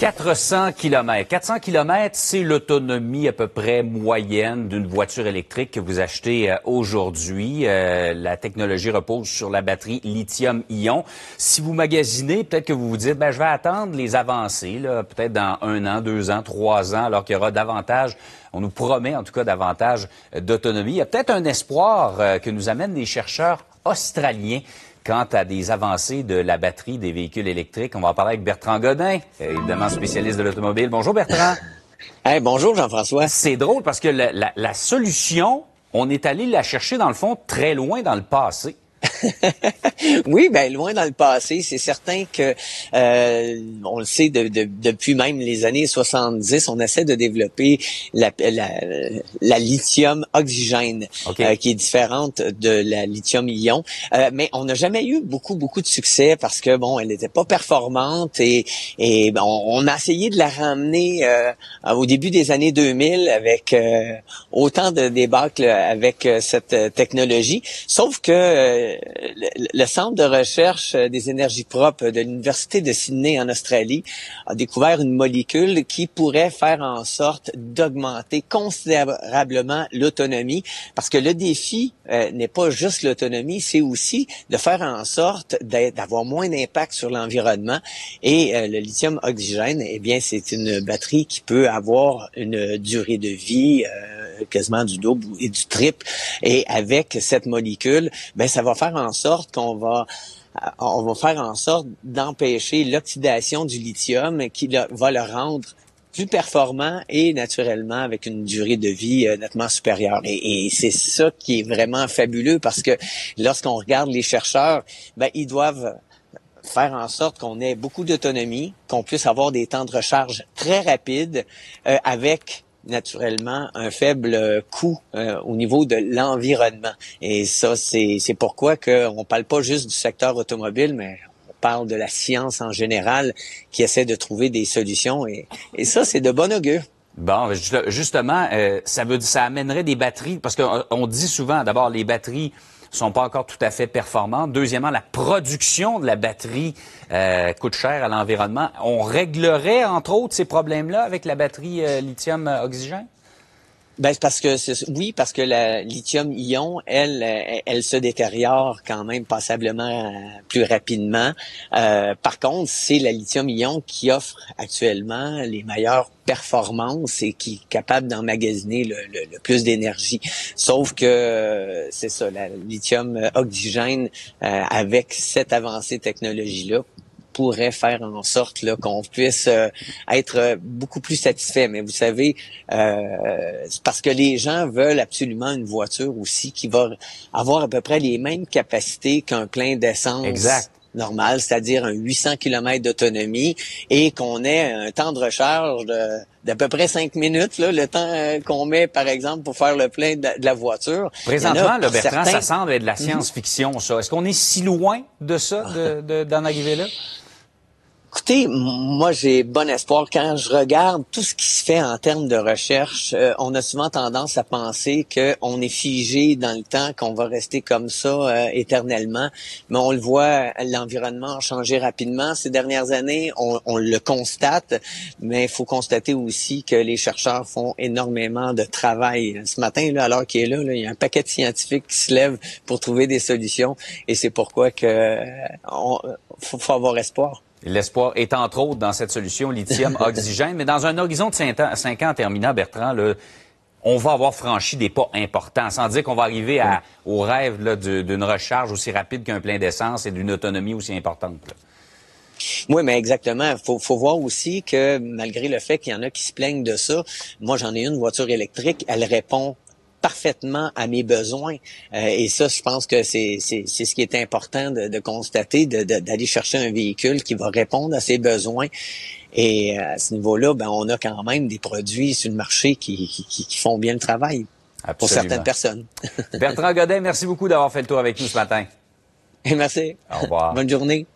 400 km. 400 km, c'est l'autonomie à peu près moyenne d'une voiture électrique que vous achetez aujourd'hui. La technologie repose sur la batterie lithium-ion. Si vous magasinez, peut-être que vous vous dites, je vais attendre les avancées, peut-être dans 1 an, 2 ans, 3 ans, alors qu'il y aura davantage, on nous promet en tout cas davantage d'autonomie. Il y a peut-être un espoir que nous amènent les chercheurs australiens quant à des avancées de la batterie des véhicules électriques. On va en parler avec Bertrand Godin, évidemment spécialiste de l'automobile. Bonjour Bertrand. Hey, bonjour Jean-François. C'est drôle parce que la solution, on est allé la chercher dans le fond très loin dans le passé. Oui, loin dans le passé, c'est certain que on le sait depuis même les années 70, on essaie de développer la lithium oxygène, Okay. qui est différente de la lithium-ion, mais on n'a jamais eu beaucoup de succès parce que elle n'était pas performante et on a essayé de la ramener au début des années 2000 avec autant de débâcles avec cette technologie, sauf que le Centre de recherche des énergies propres de l'Université de Sydney en Australie a découvert une molécule qui pourrait faire en sorte d'augmenter considérablement l'autonomie, parce que le défi n'est pas juste l'autonomie, c'est aussi de faire en sorte d'avoir moins d'impact sur l'environnement. Et le lithium oxygène, c'est une batterie qui peut avoir une durée de vie quasiment du double et du triple. Et avec cette molécule, ça va faire en sorte qu'on va faire en sorte d'empêcher l'oxydation du lithium qui va le rendre plus performant et naturellement avec une durée de vie nettement supérieure. Et c'est ça qui est vraiment fabuleux parce que lorsqu'on regarde les chercheurs, ils doivent faire en sorte qu'on ait beaucoup d'autonomie, qu'on puisse avoir des temps de recharge très rapides avec naturellement un faible coût au niveau de l'environnement. Et ça, c'est pourquoi on parle pas juste du secteur automobile, mais on parle de la science en général qui essaie de trouver des solutions. Et ça, c'est de bon augure. Bon, justement, ça amènerait des batteries, parce qu'on dit souvent, d'abord, les batteries sont pas encore tout à fait performantes. Deuxièmement, la production de la batterie coûte cher à l'environnement. On réglerait, entre autres, ces problèmes-là avec la batterie lithium-oxygène? C'est parce que la lithium-ion, elle se détériore quand même passablement plus rapidement. Par contre, c'est la lithium-ion qui offre actuellement les meilleures performances et qui est capable d'emmagasiner le plus d'énergie. Sauf que c'est ça, la lithium-oxygène, avec cette avancée technologie-là, pourrait faire en sorte qu'on puisse être beaucoup plus satisfait. Mais vous savez, c'est parce que les gens veulent absolument une voiture aussi qui va avoir à peu près les mêmes capacités qu'un plein d'essence. Exact. Normal, c'est-à-dire un 800 km d'autonomie et qu'on ait un temps de recharge d'à peu près 5 minutes, le temps qu'on met, par exemple, pour faire le plein de la voiture. Présentement, Bertrand, ça semble être de la science-fiction, ça. Est-ce qu'on est si loin de ça, d'en arriver là? Écoutez, moi, j'ai bon espoir. Quand je regarde tout ce qui se fait en termes de recherche, on a souvent tendance à penser qu'on est figé dans le temps, qu'on va rester comme ça éternellement. Mais on le voit, l'environnement a changé rapidement ces dernières années. On le constate, mais il faut constater aussi que les chercheurs font énormément de travail. Ce matin, à l'heure qu'il est là, il y a un paquet de scientifiques qui se lèvent pour trouver des solutions. Et c'est pourquoi faut avoir espoir. L'espoir est entre autres dans cette solution lithium-oxygène, mais dans un horizon de 5 ans en terminant, Bertrand, on va avoir franchi des pas importants, sans dire qu'on va arriver au rêve d'une recharge aussi rapide qu'un plein d'essence et d'une autonomie aussi importante. Oui, mais exactement. Faut voir aussi que malgré le fait qu'il y en a qui se plaignent de ça, moi j'en ai une voiture électrique, elle répond parfaitement à mes besoins. Et ça, je pense que c'est ce qui est important de constater, d'aller chercher un véhicule qui va répondre à ses besoins. Et à ce niveau-là, on a quand même des produits sur le marché qui font bien le travail. Absolument. Pour certaines personnes. Bertrand Godin, merci beaucoup d'avoir fait le tour avec nous ce matin. Et merci. Au revoir. Bonne journée.